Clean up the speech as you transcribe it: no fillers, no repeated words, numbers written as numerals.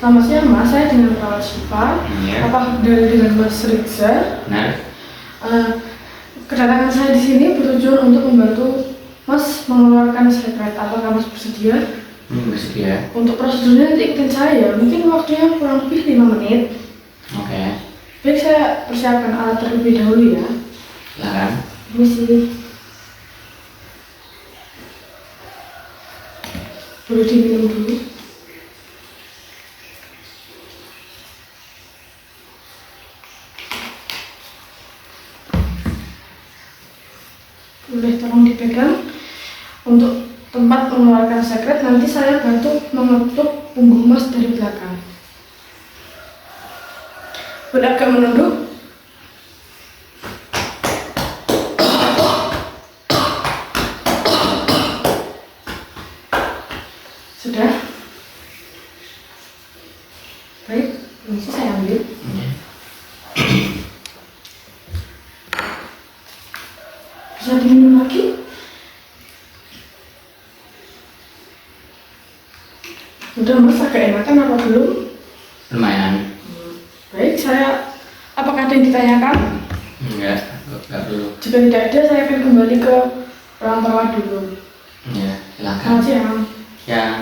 Selamat siang Mas, saya dengan perawat Syifa. Iya. Apa dengan Mas Rizza? Benar. Kedatangan saya di sini bertujuan untuk membantu Mas mengeluarkan sekret. Apakah Mas bersedia? Bersedia. Untuk prosedurnya nanti ikutin saya. Mungkin waktunya kurang lebih 5 menit. Oke. Baik, saya persiapkan alat terlebih dahulu ya. Silakan. Misi. Boleh diminum dulu. Boleh tolong dipegang. Untuk tempat mengeluarkan sekret, nanti saya bantu mengetuk punggung Mas dari belakang. Boleh agak menunduk. Sudah. Baik, ini saya ambil. Bisa diminum lagi? Udah Mas, agak enakan apa belum? Lumayan. Baik, apakah ada yang ditanyakan? Enggak dulu. Jika tidak ada, saya akan kembali ke ruang perawat dulu. Ya, silakan. Selamat siang. Yang